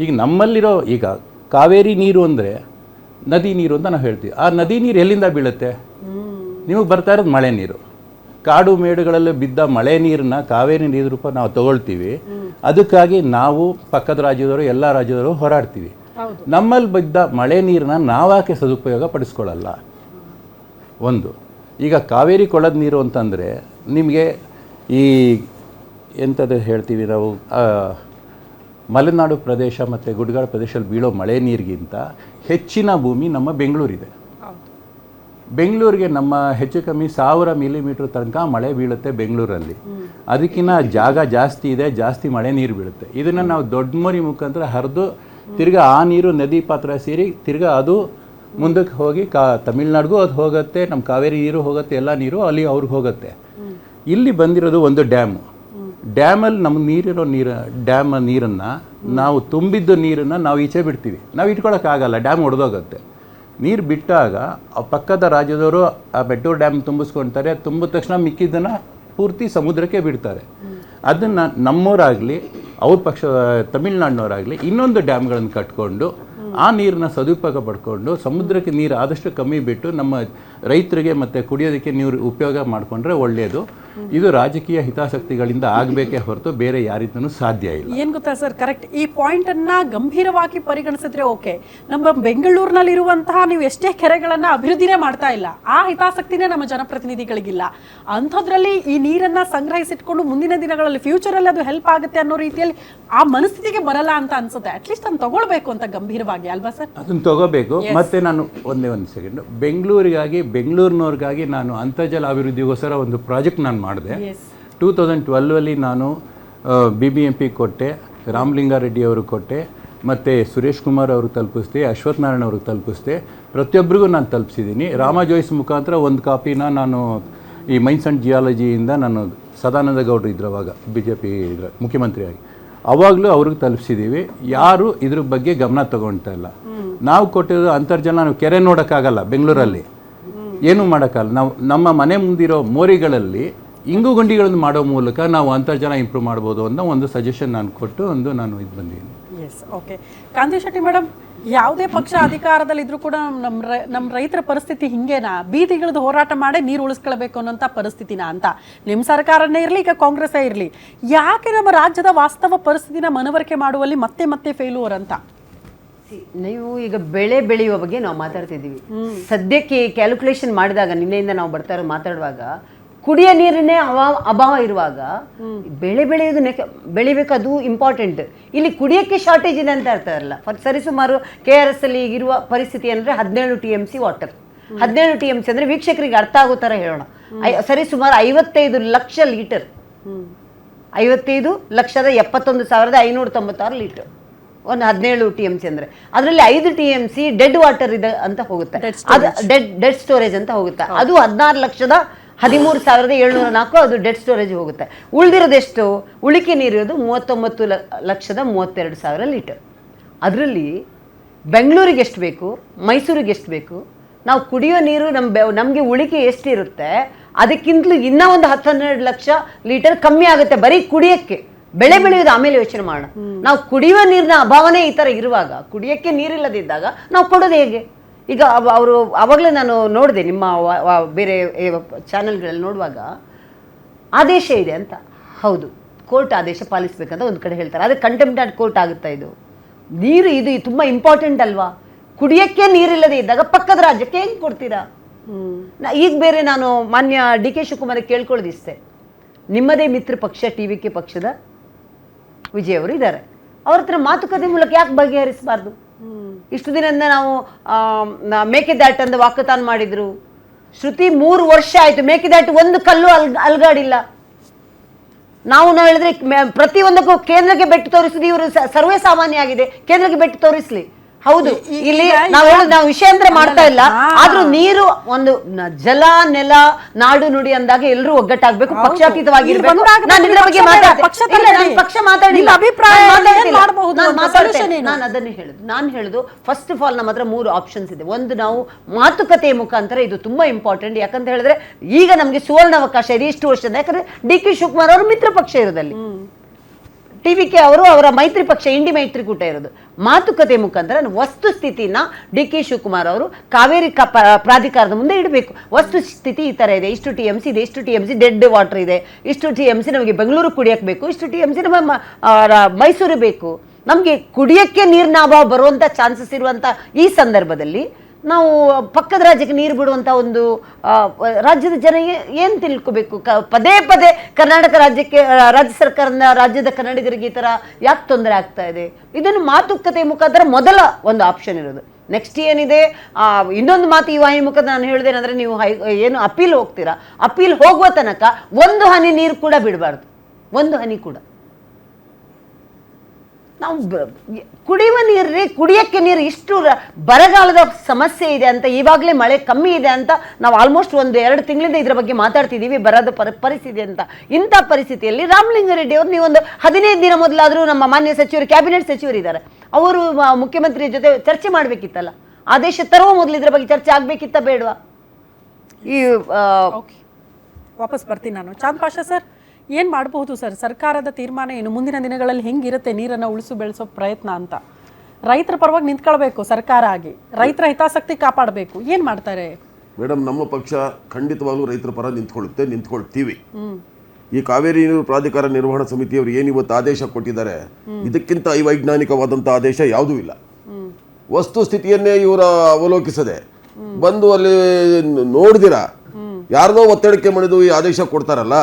ಈಗ ನಮ್ಮಲ್ಲಿರೋ ಈಗ ಕಾವೇರಿ ನೀರು ಅಂದರೆ ನದಿ ನೀರು ಅಂತ ನಾವು ಹೇಳ್ತೀವಿ. ಆ ನದಿ ನೀರು ಎಲ್ಲಿಂದ ಬೀಳುತ್ತೆ? ನಿಮಗೆ ಬರ್ತಾ ಇರೋದು ಮಳೆ ನೀರು. ಕಾಡು ಮೇಡುಗಳಲ್ಲಿ ಬಿದ್ದ ಮಳೆ ನೀರನ್ನ ಕಾವೇರಿ ನೀರು ರೂಪ ನಾವು ತಗೊಳ್ತೀವಿ. ಅದಕ್ಕಾಗಿ ನಾವು ಪಕ್ಕದ ರಾಜ್ಯದವರು ಎಲ್ಲ ರಾಜ್ಯದವರು ಹೋರಾಡ್ತೀವಿ. ನಮ್ಮಲ್ಲಿ ಬಿದ್ದ ಮಳೆ ನೀರನ್ನ ನಾವಾಕೆ ಸದುಪಯೋಗ ಪಡಿಸ್ಕೊಳ್ಳಲ್ಲ. ಒಂದು, ಈಗ ಕಾವೇರಿ ಕೊಳದ ನೀರು ಅಂತಂದರೆ ನಿಮಗೆ ಈ ಎಂಥದ್ದು ಹೇಳ್ತೀವಿ ನಾವು, ಮಲೆನಾಡು ಪ್ರದೇಶ ಮತ್ತು ಗುಡ್ಡಗಾಡು ಪ್ರದೇಶದಲ್ಲಿ ಬೀಳೋ ಮಳೆ ನೀರಿಗಿಂತ ಹೆಚ್ಚಿನ ಭೂಮಿ ನಮ್ಮ ಬೆಂಗಳೂರಿದೆ. ಬೆಂಗಳೂರಿಗೆ ನಮ್ಮ ಹೆಚ್ಚು ಕಮ್ಮಿ 1000 ಮಿಲಿಮೀಟ್ರ್ ತನಕ ಮಳೆ ಬೀಳುತ್ತೆ ಬೆಂಗಳೂರಲ್ಲಿ. ಅದಕ್ಕಿಂತ ಜಾಗ ಜಾಸ್ತಿ ಇದೆ, ಜಾಸ್ತಿ ಮಳೆ ನೀರು ಬೀಳುತ್ತೆ. ಇದನ್ನು ನಾವು ದೊಡ್ಡಮರಿ ಮುಖಾಂತರ ಹರಿದು ತಿರ್ಗಾ ಆ ನೀರು ನದಿ ಪಾತ್ರ ಸೇರಿ ತಿರ್ಗಾ ಅದು ಮುಂದಕ್ಕೆ ಹೋಗಿ ತಮಿಳ್ನಾಡಿಗೂ ಅದು ಹೋಗುತ್ತೆ, ನಮ್ಮ ಕಾವೇರಿ ನೀರು ಹೋಗುತ್ತೆ, ಎಲ್ಲ ನೀರು ಅಲ್ಲಿ ಅವ್ರಿಗೆ ಹೋಗುತ್ತೆ. ಇಲ್ಲಿ ಬಂದಿರೋದು ಒಂದು ಡ್ಯಾಮಲ್ಲಿ ನಮ್ಮ ಡ್ಯಾಮ್ ನೀರನ್ನು ನಾವು ತುಂಬಿದ್ದ ನೀರನ್ನು ನಾವು ಈಚೆ ಬಿಡ್ತೀವಿ. ನಾವು ಇಟ್ಕೊಳ್ಳೋಕ್ಕಾಗಲ್ಲ, ಡ್ಯಾಮ್ ಒಡೆದೋಗುತ್ತೆ. ನೀರು ಬಿಟ್ಟಾಗ ಆ ಪಕ್ಕದ ರಾಜ್ಯದವರು ಆ ಮೆಟ್ಟೂರು ಡ್ಯಾಮ್ ತುಂಬಿಸ್ಕೊಳ್ತಾರೆ. ತುಂಬಿದ ತಕ್ಷಣ ಮಿಕ್ಕಿದ್ದನ್ನು ಪೂರ್ತಿ ಸಮುದ್ರಕ್ಕೆ ಬಿಡ್ತಾರೆ. ಅದನ್ನು ನಮ್ಮವರಾಗಲಿ ಅವ್ರ ತಮಿಳ್ನಾಡಿನವರಾಗಲಿ ಇನ್ನೊಂದು ಡ್ಯಾಮ್ಗಳನ್ನು ಕಟ್ಕೊಂಡು ಆ ನೀರನ್ನ ಸದುಪಯೋಗ ಪಡ್ಕೊಂಡು ಸಮುದ್ರಕ್ಕೆ ನೀರು ಆದಷ್ಟು ಕಮ್ಮಿ ಬಿಟ್ಟು ನಮ್ಮ ರೈತರಿಗೆ ಮತ್ತು ಕುಡಿಯೋದಕ್ಕೆ ನೀರು ಉಪಯೋಗ ಮಾಡಿಕೊಂಡ್ರೆ ಒಳ್ಳೆಯದು. ಇದು ರಾಜಕೀಯ ಹಿತಾಸಕ್ತಿಗಳಿಂದ ಆಗಬೇಕೇ ಹೊರತು ಬೇರೆ ಯಾರಿಂದನೂ ಸಾಧ್ಯ ಇಲ್ಲ. ಏನು ಗೊತ್ತಾ ಸರ್, ಕರೆಕ್ಟ್. ಈ ಪಾಯಿಂಟನ್ನು ಗಂಭೀರವಾಗಿ ಪರಿಗಣಿಸಿದ್ರೆ ಓಕೆ, ನಮ್ಮ ಬೆಂಗಳೂರಿನಲ್ಲಿರುವಂತಹ ನೀವು ಎಷ್ಟೇ ಕೆರೆಗಳನ್ನು ಅಭಿವೃದ್ಧಿನೇ ಮಾಡ್ತಾ ಇಲ್ಲ, ಆ ಹಿತಾಸಕ್ತಿನೇ ನಮ್ಮ ಜನಪ್ರತಿನಿಧಿಗಳಿಗಿಲ್ಲ. ಅಂಥದ್ರಲ್ಲಿ ಈ ನೀರನ್ನು ಸಂಗ್ರಹಿಸಿಟ್ಕೊಂಡು ಮುಂದಿನ ದಿನಗಳಲ್ಲಿ ಫ್ಯೂಚರಲ್ಲಿ ಅದು ಹೆಲ್ಪ್ ಆಗುತ್ತೆ ಅನ್ನೋ ರೀತಿಯಲ್ಲಿ ಆ ಮನಸ್ಥಿತಿಗೆ ಬರಲ್ಲ ಅಂತ ಅನ್ಸುತ್ತೆ. ಅಟ್ಲೀಸ್ಟ್ ಅದನ್ನು ತಗೊಳ್ಬೇಕು ಅಂತ ಗಂಭೀರವಾಗಿ, ಅಲ್ವಾ ಸರ್? ಅದನ್ನು ತಗೋಬೇಕು. ಮತ್ತೆ ನಾನು ಒಂದು ಸೆಕೆಂಡ್, ಬೆಂಗಳೂರಿನವ್ರಿಗಾಗಿ ನಾನು ಅಂತರ್ಜಲ ಅಭಿವೃದ್ಧಿಗೋಸ್ಕರ ಒಂದು ಪ್ರಾಜೆಕ್ಟ್ ನಾನು ಮಾಡಿದೆ. 2012 ನಾನು BBMP ಕೊಟ್ಟೆ, ರಾಮಲಿಂಗಾರೆಡ್ಡಿ ಅವ್ರಿಗೆ ಕೊಟ್ಟೆ, ಮತ್ತು ಸುರೇಶ್ ಕುಮಾರ್ ಅವ್ರಿಗೆ ತಲುಪಿಸ್ದೆ, ಅಶ್ವಥ್ ನಾರಾಯಣ ಅವ್ರಿಗೆ ತಲುಪಿಸ್ದೆ, ಪ್ರತಿಯೊಬ್ಬರಿಗೂ ನಾನು ತಲುಪಿಸಿದ್ದೀನಿ. ರಾಮ ಜೋಯಿಸ್ ಮುಖಾಂತರ ಒಂದು ಕಾಪಿನ ನಾನು ಈ ಮೈನ್ಸ್ ಆ್ಯಂಡ್ ಜಿಯಾಲಜಿಯಿಂದ ನಾನು ಸದಾನಂದ ಗೌಡ್ರು ಇದ್ರು ಅವಾಗ BJP ಮುಖ್ಯಮಂತ್ರಿಯಾಗಿ, ಅವಾಗಲೂ ಅವ್ರಿಗೆ ತಲುಪಿಸಿದ್ದೀವಿ. ಯಾರು ಇದ್ರ ಬಗ್ಗೆ ಗಮನ ತಗೊಳ್ತಾ ಇಲ್ಲ. ನಾವು ಕೊಟ್ಟಿರೋದು ಅಂತರ್ಜಲ, ನಾವು ಕೆರೆ ನೋಡೋಕ್ಕಾಗಲ್ಲ ಬೆಂಗಳೂರಲ್ಲಿ, ಏನೂ ಮಾಡೋಕ್ಕಾಗಲ್ಲ. ನಾವು ನಮ್ಮ ಮನೆ ಮುಂದಿರೋ ಮೋರಿಗಳಲ್ಲಿ ಇಂಗು ಗುಂಡಿಗಳನ್ನು ಮಾಡೋ ಮೂಲಕ ನಾವು ಅಂತರ್ಜಲ ಇಂಪ್ರೂವ್ ಮಾಡ್ಬೋದು ಅನ್ನೋ ಒಂದು ಸಜೆಷನ್ ನಾನು ಕೊಟ್ಟು ನಾನು ಇದು ಬಂದಿದ್ದೀನಿ. Yes, okay. Kanthi Shetty madam, ಯಾವುದೇ ಪಕ್ಷ ಅಧಿಕಾರದಲ್ಲಿದ್ರೂ ಕೂಡ ನಮ್ಮ ರೈತರ ಪರಿಸ್ಥಿತಿ ಹಿಂಗೇನಾ? ಬೀದಿಗಿಳಿದು ಹೋರಾಟ ಮಾಡಿ ನೀರು ಉಳಿಸ್ಕೊಳ್ಬೇಕು ಅನ್ನೋಂಥ ಪರಿಸ್ಥಿತಿನ ಅಂತ ನಿಮ್ಮ ಸರ್ಕಾರನೇ ಇರಲಿ, ಈಗ ಕಾಂಗ್ರೆಸ್ಸೇ ಇರಲಿ, ಯಾಕೆ ನಮ್ಮ ರಾಜ್ಯದ ವಾಸ್ತವ ಪರಿಸ್ಥಿತಿನ ಮನವರಿಕೆ ಮಾಡುವಲ್ಲಿ ಮತ್ತೆ ಮತ್ತೆ ಫೇಲ್ಯೂರ್ ಅಂತ? ನೀವು ಈಗ ಬೆಳೆ ಬೆಳೆಯುವ ಬಗ್ಗೆ ನಾವು ಮಾತಾಡ್ತಿದ್ದೀವಿ. ಸದ್ಯಕ್ಕೆ ಕ್ಯಾಲ್ಕುಲೇಷನ್ ಮಾಡಿದಾಗ, ನಿನ್ನೆಯಿಂದ ನಾವು ಬರ್ತಾ ಮಾತಾಡುವಾಗ, ಕುಡಿಯ ನೀರಿನೇ ಅಭಾವ ಇರುವಾಗ ಬೆಳೆ ಬೆಳಿಬೇಕು, ಅದು ಇಂಪಾರ್ಟೆಂಟ್. ಇಲ್ಲಿ ಕುಡಿಯೋಕ್ಕೆ ಶಾರ್ಟೇಜ್ ಇದೆ ಅಂತ ಇರ್ತಾರಲ್ಲ. ಸರಿಸುಮಾರು KRS ಅಲ್ಲಿ ಇರುವ ಪರಿಸ್ಥಿತಿ ಅಂದರೆ 17 TMC ವಾಟರ್. 17 TMC ಅಂದರೆ ವೀಕ್ಷಕರಿಗೆ ಅರ್ಥ ಆಗೋ ಥರ ಹೇಳೋಣ, ಸರಿಸುಮಾರು 55 ಲಕ್ಷ ಲೀಟರ್, 55,71,596 ಲೀಟರ್ ಒಂದು 17 TMC ಅಂದರೆ. ಅದರಲ್ಲಿ 5 TMC ಡೆಡ್ ವಾಟರ್ ಇದೆ ಅಂತ ಹೋಗುತ್ತೆ, ಅದು ಡೆಡ್ ಸ್ಟೋರೇಜ್ ಅಂತ ಹೋಗುತ್ತೆ. ಅದು 16,13,704 ಅದು ಡೆಡ್ ಸ್ಟೋರೇಜ್ ಹೋಗುತ್ತೆ. ಉಳಿದಿರೋದೆಷ್ಟು? ಉಳಿಕೆ ನೀರಿರೋದು 39,32,000 ಲೀಟರ್. ಅದರಲ್ಲಿ ಬೆಂಗಳೂರಿಗೆ ಎಷ್ಟು ಬೇಕು, ಮೈಸೂರಿಗೆ ಎಷ್ಟು ಬೇಕು, ನಾವು ಕುಡಿಯೋ ನೀರು ನಮಗೆ ಉಳಿಕೆ ಎಷ್ಟಿರುತ್ತೆ ಅದಕ್ಕಿಂತಲೂ ಇನ್ನೂ ಒಂದು 10-12 ಲಕ್ಷ ಲೀಟರ್ ಕಮ್ಮಿ ಆಗುತ್ತೆ ಬರೀ ಕುಡಿಯೋಕ್ಕೆ. ಬೆಳೆ ಬೆಳೆಯೋದು ಆಮೇಲೆ ಯೋಚನೆ ಮಾಡೋಣ. ನಾವು ಕುಡಿಯುವ ನೀರಿನ ಅಭಾವನೆ ಈ ಥರ ಇರುವಾಗ, ಕುಡಿಯೋಕ್ಕೆ ನೀರಿಲ್ಲದಿದ್ದಾಗ ನಾವು ಕೊಡೋದು ಹೇಗೆ? ಈಗ ಅವರು ಆವಾಗಲೇ ನಾನು ನೋಡಿದೆ ನಿಮ್ಮ ಬೇರೆ ಚಾನೆಲ್ಗಳಲ್ಲಿ ನೋಡುವಾಗ, ಆದೇಶ ಇದೆ ಅಂತ. ಹೌದು, ಕೋರ್ಟ್ ಆದೇಶ ಪಾಲಿಸಬೇಕಂತ ಒಂದು ಕಡೆ ಹೇಳ್ತಾರೆ. ಆದರೆ ಕಂಟೆಂಪ್ಟ್ ಆಫ್ ಕೋರ್ಟ್ ಆಗುತ್ತಾ? ಇದು ನೀರು ಇದು ತುಂಬ ಇಂಪಾರ್ಟೆಂಟ್ ಅಲ್ವಾ? ಕುಡಿಯೋಕ್ಕೆ ನೀರಿಲ್ಲದೆ ಇದ್ದಾಗ ಪಕ್ಕದ ರಾಜ್ಯಕ್ಕೆ ಹೆಂಗೆ ಕೊಡ್ತೀರಾ? ಈಗ ಬೇರೆ ನಾನು ಮಾನ್ಯ DK ಶಿವಕುಮಾರ್ ಕೇಳ್ಕೊಳ್ಳೋದಿಷ್ಟೇ, ನಿಮ್ಮದೇ ಮಿತ್ರ ಪಕ್ಷ TVK ಪಕ್ಷದ ವಿಜಯ್ ಅವರು ಇದ್ದಾರೆ, ಅವ್ರ ಹತ್ರ ಮಾತುಕತೆ ಮೂಲಕ ಯಾಕೆ ಬಗೆಹರಿಸಬಾರ್ದು? ಇಷ್ಟು ದಿನದಿಂದ ನಾವು ಮೇಕೆದಾಟು ಅಂತ ವಾಕತಾನ್ ಮಾಡಿದ್ರು. ಶ್ರುತಿ 3 ವರ್ಷ ಆಯಿತು, ಮೇಕೆದಾಟು ಒಂದು ಕಲ್ಲು ಅಲ್ಗಾಡಿಲ್ಲ. ನಾವು ಹೇಳಿದ್ರೆ ಪ್ರತಿಯೊಂದಕ್ಕೂ ಕೇಂದ್ರಕ್ಕೆ ಬೆಟ್ಟು ತೋರಿಸಿದ್ವಿ. ಇವರು ಸರ್ವೇ ಸಾಮಾನ್ಯ ಆಗಿದೆ, ಕೇಂದ್ರಕ್ಕೆ ಬೆಟ್ಟು ತೋರಿಸ್ಲಿ. ಹೌದು, ಇಲ್ಲಿ ನಾವು ವಿಷಯಾಂತರ ಮಾಡ್ತಾ ಇಲ್ಲ. ಆದ್ರೂ ನೀರು ಒಂದು ಜಲ, ನೆಲ, ನಾಡು, ನುಡಿ ಅಂದಾಗ ಎಲ್ಲರೂ ಒಗ್ಗಟ್ಟಾಗಬೇಕು, ಪಕ್ಷಾತೀತವಾಗಿರ್ಬೇಕು. ನಾನು ಹೇಳುದು ಫಸ್ಟ್ ಆಫ್ ಆಲ್ ನಮ್ಮ ಹತ್ರ 3 ಆಪ್ಷನ್ಸ್ ಇದೆ. ಒಂದು, ನಾವು ಮಾತುಕತೆಯ ಮುಖಾಂತರ, ಇದು ತುಂಬಾ ಇಂಪಾರ್ಟೆಂಟ್. ಯಾಕಂತ ಹೇಳಿದ್ರೆ ಈಗ ನಮ್ಗೆ ಸುವರ್ಣ ಅವಕಾಶ ಇದೆ ಇಷ್ಟು ವರ್ಷದ. ಯಾಕಂದ್ರೆ DK ಶಿವಕುಮಾರ್ ಅವರು ಮಿತ್ರ ಪಕ್ಷ ಇರೋದಲ್ಲಿ TVK ಅವರು ಅವರ ಮೈತ್ರಿ ಪಕ್ಷ ಇಂಡಿ ಮೈತ್ರಿಕೂಟ ಇರೋದು. ಮಾತುಕತೆ ಮುಖಾಂತರ ವಸ್ತುಸ್ಥಿತಿನ DK ಶಿವಕುಮಾರ್ ಅವರು ಕಾವೇರಿ ಪ್ರಾಧಿಕಾರದ ಮುಂದೆ ಇಡಬೇಕು. ವಸ್ತುಸ್ಥಿತಿ ಈ ತರ ಇದೆ, ಇಷ್ಟು TMC ಇದೆ, ಇಷ್ಟು TMC ಡೆಡ್ ವಾಟರ್ ಇದೆ, ಇಷ್ಟು TMC ನಮಗೆ ಬೆಂಗಳೂರು ಕುಡಿಯಕ್ಕೆ ಬೇಕು, ಇಷ್ಟು TMC ನಮ್ಮ ಮೈಸೂರು ಬೇಕು. ನಮಗೆ ಕುಡಿಯಕ್ಕೆ ನೀರಿನ ಅಭಾವ ಬರುವಂತ ಚಾನ್ಸಸ್ ಇರುವಂತ ಈ ಸಂದರ್ಭದಲ್ಲಿ ನಾವು ಪಕ್ಕದ ರಾಜ್ಯಕ್ಕೆ ನೀರು ಬಿಡುವಂಥ ಒಂದು ರಾಜ್ಯದ ಜನ ಏನು ತಿಳ್ಕೋಬೇಕು? ಪದೇ ಪದೇ ಕರ್ನಾಟಕ ರಾಜ್ಯಕ್ಕೆ ರಾಜ್ಯ ಸರ್ಕಾರದ ರಾಜ್ಯದ ಕನ್ನಡಿಗರಿಗೆ ಈ ಥರ ಯಾಕೆ ತೊಂದರೆ ಆಗ್ತಾ ಇದೆ? ಇದನ್ನು ಮಾತುಕತೆ ಮುಖಾಂತರ ಮೊದಲ ಒಂದು ಆಪ್ಷನ್ ಇರೋದು. ನೆಕ್ಸ್ಟ್ ಏನಿದೆ, ಇನ್ನೊಂದು ಮಾತು ಈ ವಾಹಿನಿ ಮುಖಾಂತರ ನಾನು ಹೇಳಿದೇನೆಂದರೆ, ನೀವು ಏನು ಅಪೀಲ್ ಹೋಗ್ತೀರಾ, ಅಪೀಲ್ ಹೋಗುವ ತನಕ ಒಂದು ಹನಿ ನೀರು ಕೂಡ ಬಿಡಬಾರ್ದು, ಒಂದು ಹನಿ ಕೂಡ. ನಾವು ಕುಡಿಯುವ ನೀರು, ಕುಡಿಯೋಕ್ಕೆ ನೀರು ಇಷ್ಟು ಬರಗಾಲದ ಸಮಸ್ಯೆ ಇದೆ ಅಂತ, ಈವಾಗಲೇ ಮಳೆ ಕಮ್ಮಿ ಇದೆ ಅಂತ ನಾವು ಆಲ್ಮೋಸ್ಟ್ 1-2 ತಿಂಗಳಿಂದ ಇದರ ಬಗ್ಗೆ ಮಾತಾಡ್ತಿದ್ದೀವಿ, ಬರದ ಪರಿಸ್ಥಿತಿ ಅಂತ. ಇಂಥ ಪರಿಸ್ಥಿತಿಯಲ್ಲಿ ರಾಮಲಿಂಗಾರೆಡ್ಡಿ ಅವರು ನೀವೊಂದು 15 ದಿನ ಮೊದಲಾದರೂ ನಮ್ಮ ಮಾನ್ಯ ಸಚಿವರು, ಕ್ಯಾಬಿನೆಟ್ ಸಚಿವರು ಇದ್ದಾರೆ, ಅವರು ಮುಖ್ಯಮಂತ್ರಿ ಜೊತೆ ಚರ್ಚೆ ಮಾಡಬೇಕಿತ್ತಲ್ಲ, ಆದೇಶ ತರುವ ಮೊದಲು ಇದರ ಬಗ್ಗೆ ಚರ್ಚೆ ಆಗಬೇಕಿತ್ತ ಬೇಡವಾ? ಈ ವಾಪಸ್ ಬರ್ತೀನಿ ನಾನು. ಚಾಂದ್ ಪಾಷಾ ಸರ್, ಏನು ಮಾಡಬಹುದು ಸರ್? ಸರ್ಕಾರದ ತೀರ್ಮಾನ ಏನು, ಮುಂದಿನ ದಿನಗಳಲ್ಲಿ ಹೆಂಗಿರುತ್ತೆ ನೀರನ್ನು ಉಳಿಸು ಬೆಳೆಸೋ ಪ್ರಯತ್ನ ಅಂತ? ರೈತರ ಪರವಾಗಿ ನಿಂತ್ಕೊಳ್ಬೇಕು ಸರ್ಕಾರ ಆಗಿ, ರೈತರ ಹಿತಾಸಕ್ತಿ ಕಾಪಾಡಬೇಕು, ಏನು ಮಾಡ್ತಾರೆ ಮೇಡಮ್? ನಮ್ಮ ಪಕ್ಷ ಖಂಡಿತವಾಗ್ಲೂ ರೈತರ ಪರ ನಿಂತ್ಕೊಳ್ತೀವಿ. ಈ ಕಾವೇರಿ ನೀರು ಪ್ರಾಧಿಕಾರ ನಿರ್ವಹಣಾ ಸಮಿತಿಯವರು ಏನಿವತ್ತು ಆದೇಶ ಕೊಟ್ಟಿದ್ದಾರೆ, ಇದಕ್ಕಿಂತ ಅವೈಜ್ಞಾನಿಕವಾದಂಥ ಆದೇಶ ಯಾವುದೂ ಇಲ್ಲ. ವಸ್ತುಸ್ಥಿತಿಯನ್ನೇ ಇವರ ಅವಲೋಕಿಸದೆ ಬಂದು ಅಲ್ಲಿ ನೋಡಿದಿರ ಯಾರದೋ ಒತ್ತಡಕ್ಕೆ ಮಣಿದು ಈ ಆದೇಶ ಕೊಡ್ತಾರಲ್ಲ,